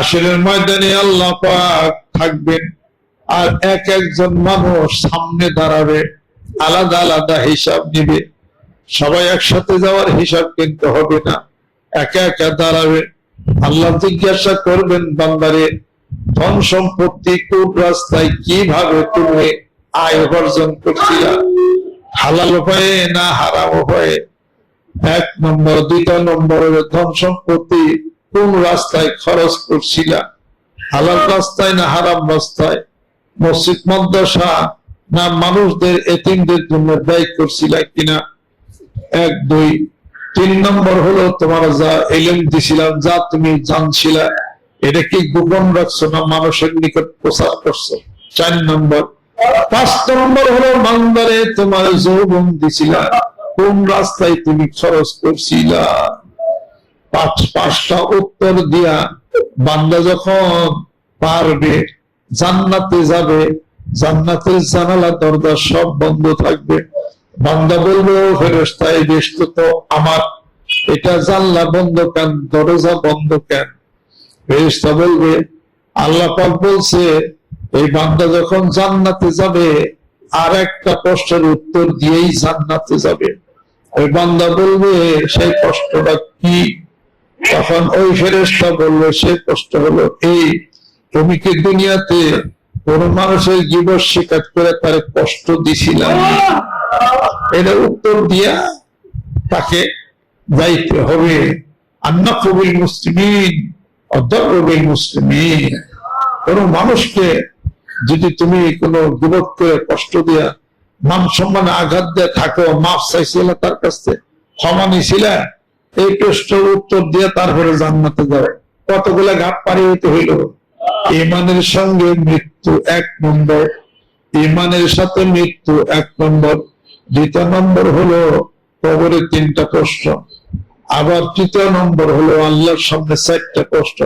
হাসরের ময়দানে আল্লাহ পাক থাকবেন, আর এক একজন মানুষ সামনে দাঁড়াবে, আলাদা আলাদা হিসাব নিবে। সবাই একসাথে যাওয়ার হিসাব কিন্তু হবে না, একা একা দাঁড়াবে। আল্লাহ জিজ্ঞাসা করবেন, বান্দারে ধন সম্পত্তি কোন রাস্তায় কিভাবে তুমি আয় উপার্জন করছিলা, হালাল উপায়ে না হারাম উপায়ে? 1 নম্বর। 2 নম্বরে ধন সম্পত্তি কোন রাস্তায় খরচ করছিলা, হালাল রাস্তায় না হারাম রাস্তায়? মসজিদ মাদ্রাসা না মানুষদের এতিমদের জন্য ব্যয় করছিলা কিনা? 1 2। 3 নম্বর হলো তোমার যা ইলম দিছিলাম, যা তুমি জানছিলা, এটা কি গোপন রাখছো না মানুষের নিকট প্রচার করছো? 4 নম্বর। 5 নম্বর হলো বান্দারে তোমার যৌবন দিছিলা, কোন রাস্তায় তুমি খরচ করছিলা? 5টা উত্তর দিয়া বান্দা যখন পারবে, জান্নাতে যাবে, জান্নাতের জানালা দরজা সব বন্ধ থাকবে। বান্দা বলবে, ও ফেরেশতা, এই দেশটা তো আমার, এটা জানলা বন্ধ কেন, দরজা বন্ধ কেন? ফেরেশতা বলবে, আল্লাহ পাক বলছে এই বান্দা যখন জান্নাতে যাবে আর একটা প্রশ্নের উত্তর দিয়েই জান্নাতে যাবে। ওই বান্দা বলবে, সেই প্রশ্নটা কি? তখন ওই ফেরেশতা বলবে, সেই প্রশ্ন হলো এই, তুমি কি দুনিয়াতে কোন মানুষের গীবত শিকার করে তার কষ্ট দিছিলাম? এটা উত্তর দিয়া তাকে যাইতে হবে। আন্নাকুবিল মুসলিমিন অদরবিল মুসলিমিন। কোন মানুষকে যদি তুমি কোনো গীবত করে কষ্ট দিয়া, মান সম্মানে আঘাত দিয়ে থাকো, মাফ চাইছিল তার কাছে, ক্ষমা নিছিল, এই প্রশ্নের উত্তর দিয়ে তারপরে জান্নাতে যাও। কতগুলা ঘাট পারি হইতে হইল? ঈমানের সঙ্গে মৃত্যু 1 নম্বর, ঈমানের সাথে মৃত্যু 1 নম্বর। 2 নম্বর হলো কবরে 3টা প্রশ্ন, আবার 3 নম্বর হলো আল্লাহর সামনে 4টা প্রশ্ন।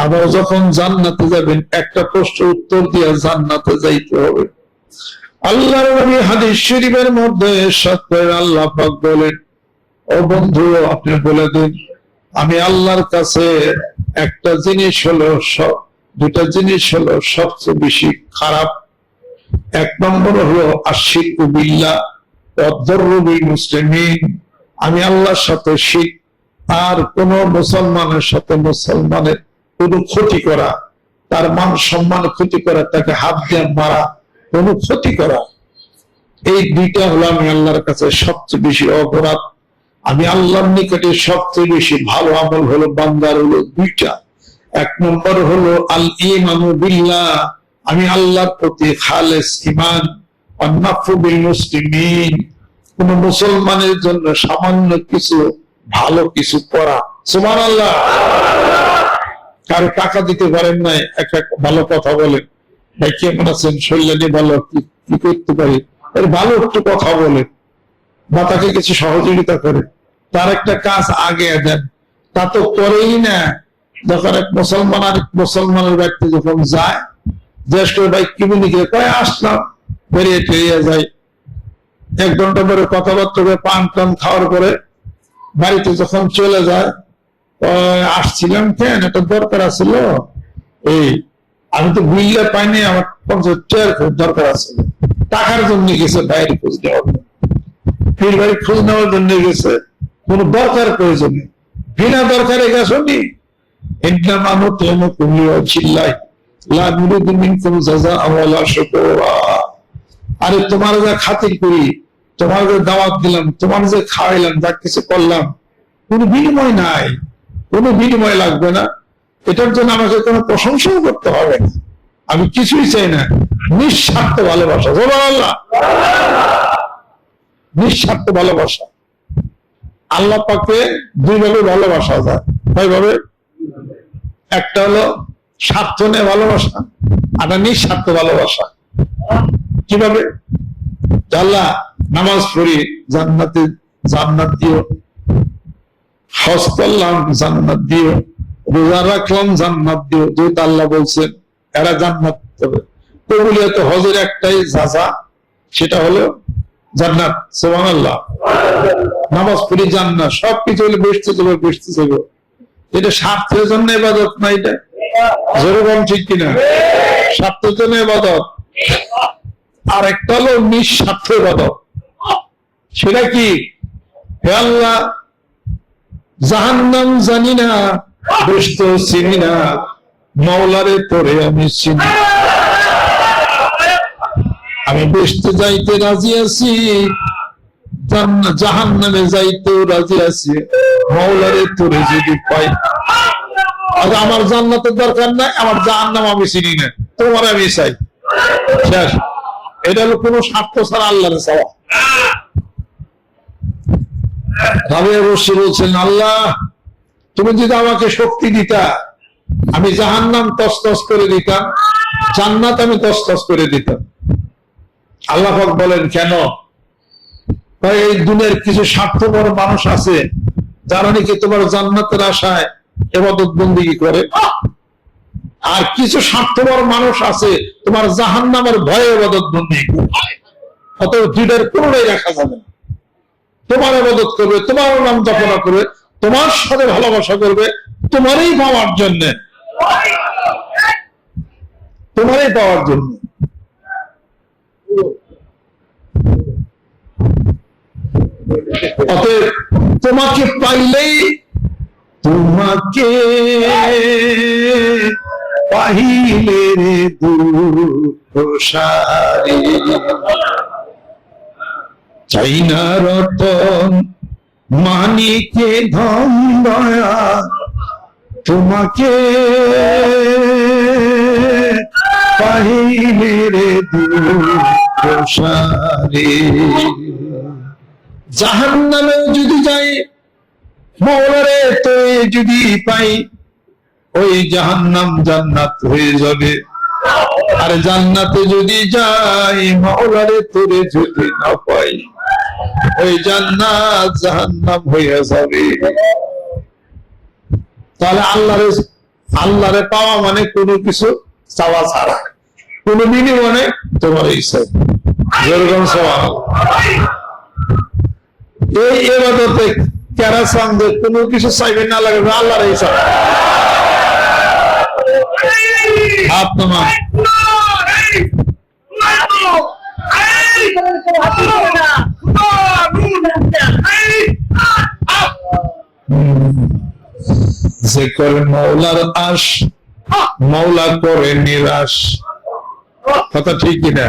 আবার যখন জান্নাতে যাবেন, একটা প্রশ্ন উত্তর দিয়ে জান্নাতে যাইতে হবে। আল্লাহর নবী হাদিস শরীফের মধ্যে ইরশাদ করেন, আল্লাহ পাক বলেন, ও বন্ধু আপনি বলে দিন, আমি আল্লাহর কাছে একটা জিনিস হলো, 2টা জিনিস হলো সবচেয়ে বেশি খারাপ। 1 নম্বর হলো আশরিকু বিল্লাহ ওয়া যাররু বিল মুসলিমিন। আমি আল্লাহর সাথে শিরক, আর কোন মুসলমানের সাথে মুসলমানের কোন ক্ষতি করা, তার মান সম্মান ক্ষতি করা, তাকে হাত দিয়ে মারা, কোন ক্ষতি করা। এই 2টা হলো আমি আল্লাহর কাছে সবচেয়ে বেশি অপরাধ। আমি আল্লাহর নিকটে সবচেয়ে বেশি ভালো আমল হলো বান্দার হলো 2টা। 1 নম্বর হলো আল ঈমানু বিল্লাহ, আমি আল্লাহর প্রতি খালেস ঈমান, ওয়ান নাফু বিল মুসলিমিন, কোন মুসলমানের জন্য সামান্য কিছু ভালো কিছু করা। সুবহানাল্লাহ। কারো টাকা দিতে পারেন নাই, একটা ভালো কথা বলেন, ভাই কেমন আছেন, শরীরে ভালো, কি করতে পারি, এর ভালো একটু কথা বলেন, বা তাকে কিছু সহযোগিতা করে, তার একটা কাজ আগে দেন। তা তো করেই না। যখন এক মুসলমান আর মুসলমানের ব্যক্তি যখন যায়, দেশ করে ভাই কি বলি, কয় আসলাম, বেরিয়ে টেরিয়ে যায়। 1 ঘন্টা পরে কথাবার্তা, পান টান খাওয়ার পরে বাড়িতে যখন চলে যায়, আসছিলাম কেন, একটা দরকার আছিল, এই আমি তো বিল্লা পাইনি, আমার 50 টাকার খুব দরকার আছে, টাকার জন্য গেছে বাইরে খোঁজ নেওয়ার, ফির বাড়ি খোঁজ নেওয়ার জন্য গেছে, কোন দরকার প্রয়োজনে, বিনা দরকারে গেছনি। আরে তোমার যা খাতির করি, তোমার যে দাওয়াত দিলাম, তোমার যে খাওয়াইলাম, যা কিছু করলাম, কোন বিনিময় নাই, কোন বিনিময় লাগবে না। এটার জন্য আমাকে কোনো প্রশংসাও করতে হবে না, আমি কিছুই চাই না। নিঃস্বার্থ ভালোবাসা, সুবহানাল্লাহ, নিঃস্বার্থ ভালোবাসা। আল্লাহ পাককে 2 ভাবে ভালোবাসা যায়। কয়ভাবে? একটা হলো স্বার্থ নিয়ে ভালোবাসা, আর নিঃস্বার্থ ভালোবাসা। কিভাবে? আল্লাহ নামাজ পড়ি, জান্নাতে জান্নাত দিও, হজ করলাম, জান্নাত দিও, রোজা রাখলাম, জান্নাত দিও। যেহেতু আল্লাহ বলছেন এরা জান্নাত পাবে, কবুলিয়ত হজের একটাই যাজা, সেটা হলো জান্নাত। সুবহানাল্লাহ। নামাজ পড়ি, জান্নাত, সবকিছু হলে বেহেশতে যাবে, বেহেশতে যাবে। এটা স্বার্থের জন্য ইবাদত না, এটা যেরকম ঠিক কিনা? স্বার্থের জন্য ইবাদত, আর একটা হলো নিঃস্বার্থ ইবাদত। সেটা কি? হে আল্লাহ, জাহান্নাম জানি না, বেহেশত চিনি না, মাওলারে তোরে আমি চিনি। আমি বেহেশতে যাইতে রাজি আছি, জাহান্নামে যাইতেও রাজি আছি, মাওলারে তোরে যদি পাই। আর আমার জান্নাতের দরকার নাই, আমার জাহান্নাম আমি চিনি না, তোমার আমি চাই। শেষ। এটা হলো কোন স্বার্থ ছাড়া আল্লাহর চাওয়া। রাবিয়া বসরি বলছেন, আল্লাহ তুমি যদি আমাকে শক্তি দিতা, আমি জাহান্নাম তসতস করে দিতাম, জান্নাত আমি তসতস করে দিতাম। আল্লাহ পাক বলেন, কেন? এই দুনিয়ার কিছু স্বার্থপর মানুষ আছে যারা নাকি তোমার জান্নাতের আশায় ইবাদত বন্দেগী করে, আর কিছু স্বার্থপর মানুষ আছে তোমার জাহান্নামের ভয়ে ইবাদত বন্দেগী করে। অতএব দুইটার কোনোটাই রাখা যাবে না। তোমার ইবাদত করবে, তোমার নাম জপনা করবে, তোমার সাথে ভালোবাসা করবে, তোমারই পাওয়ার জন্য, তোমারই পাওয়ার জন্য। অতএব তোমাকে পাইলেই, তোমাকে পাইলে রে দুঃখ সারি, চাই না রতন মানিকে ধন দয়া, তোমাকে পাইলে রে দুঃখ সারি। জাহান্নামে যদি যাই, মওলারে তোরে যদি পাই, ওই জাহান্নাম জান্নাত হয়ে যাবে। আর জান্নাতে যদি যাই, মওলারে তোরে যদি না পাই, ওই জান্নাত জাহান্নাম হয়ে যাবে। তাহলে আল্লাহরে পাওয়া মানে কোনো কিছু চাওয়া ছাড়া, কোনো বিনিময়ে তোমার ইচ্ছা, যেরকম সওয়াল। এই ইবাদতে কারা চান যে কোনো কিছু চাইবে না, লাগবে আল্লাহর ইচ্ছা। হাত নামা। যে করে মওলার আশ, মওলা করে নিরাশ। কথা ঠিক কিনা?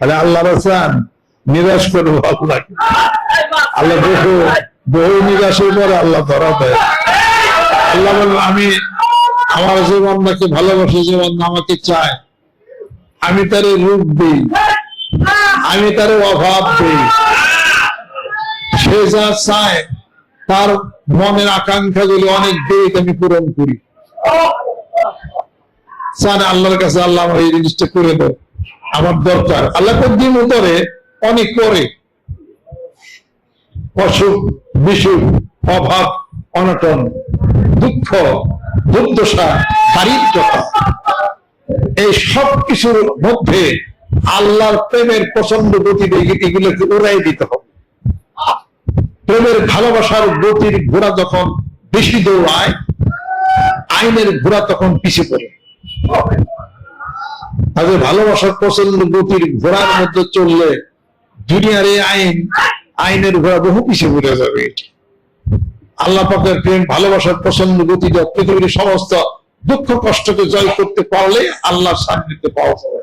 আরে আল্লাহর চান, নিরাশ করবো আল্লাহ। আল্লাহ বহু নিরাশের পরে আল্লাহ ধরা দেয়। আল্লাহ বলেন, আমি আমার যে বান্দাকে ভালোবাসি, যে বান্দা আমাকে চায়, আমি তারে রূপ দিই, আমি তারে অভাব দিই। সে যা চায়, তার মনের আকাঙ্ক্ষা গুলি অনেক দেরিতে আমি পূরণ করি। চান আল্লাহর কাছে, আল্লাহ আমার এই জিনিসটা করে দাও, আমার দরকার। আল্লাহ দিন করে, অনেক করে। অসুখ বিসুখ, অভাব অনটন, দুঃখ দুর্দশা, দারিদ্রতা, এই সব কিছুর মধ্যে আল্লাহর প্রেমের প্রচন্ড গতি এগুলোকে উড়াই দিতে হবে। প্রেমের ভালোবাসার গতির ঘোড়া যখন বেশি দৌড়ায়, আইনের ঘোড়া তখন পিছিয়ে পড়ে। তাদের ভালোবাসার প্রচন্ড গতির ঘোড়ার মধ্যে চললে দুনিয়ার এই আইনের ঘোড়া বহু পিছিয়ে পড়ে যাবে। আল্লাহ পাকের প্রেম ভালোবাসার প্রচন্ড গতিটা পৃথিবীর সমস্ত দুঃখ কষ্টকে জয় করতে পারলে আল্লাহর সান্নিধ্যে পাওয়া যাবে।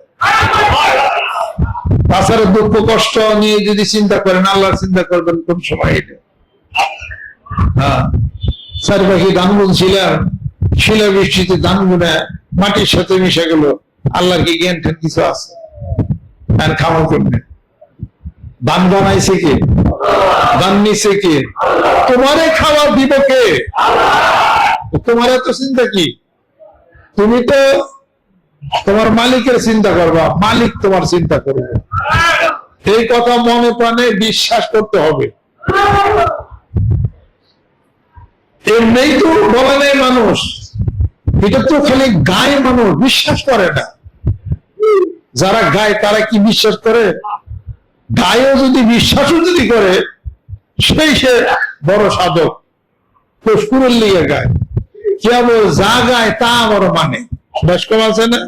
তাছাড়া দুঃখ কষ্ট নিয়ে যদি চিন্তা করেন, আল্লাহর চিন্তা করবেন কোন সময়? হ্যাঁ, চারিপাশে ধান বুনছিলাম, শিলাবৃষ্টিতে ধান বুনে মাটির সাথে মিশে গেল। আল্লাহর কি জ্ঞান ঠ্যান কিছু আছে? আর খাওয়া করবে, ধান বানাইছে কে? ধান নিছে কে? তোমারে খাওয়া দিব কে? তোমার এত চিন্তা কি? তুমি তো তোমার মালিকের চিন্তা করবা, মালিক তোমার চিন্তা করবে। এই কথা মনে প্রাণে বিশ্বাস করতে হবে। এমনি তো বলে নেই মানুষ, এটা তো খালি গায়ে, মানুষ বিশ্বাস করে না। যারা গায় তারা কি বিশ্বাস করে? গায়েও যদি বিশ্বাসও যদি করে, সেই সে বড় সাধক। পুষ্কুরের লিগে গায়, কেবল জাগায় তা আমার মানে, বেশ কম আছে না?